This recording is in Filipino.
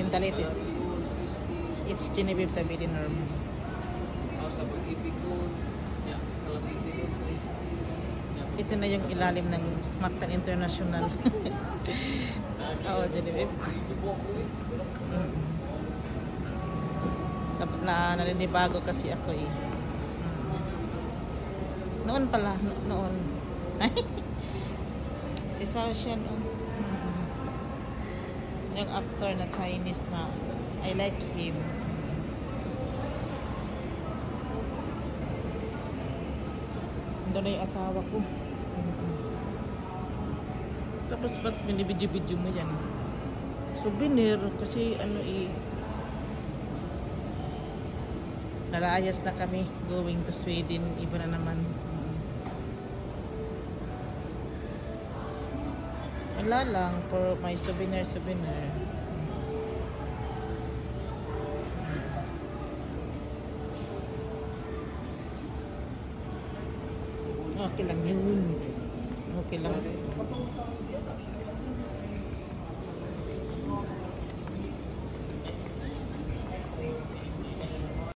Dalit. It's Genevieve Tabidi Norm. Sa pag-ibig ko, kalapiti ko sa space. Ito na yung ilalim ng Mactan International. Oo, Genevieve. Naninibago kasi ako eh. Noon pala, noon. Si Sasha noon. Yung actor na Chinese na I like him. Doon na yung asawa ko. Tapos ba't binibidyo-bidyo mo yan? Souvenir kasi ano nalayas na kami going to Sweden. Iba na naman. Wala lang for my souvenir. Okay lang yun. Okay lang.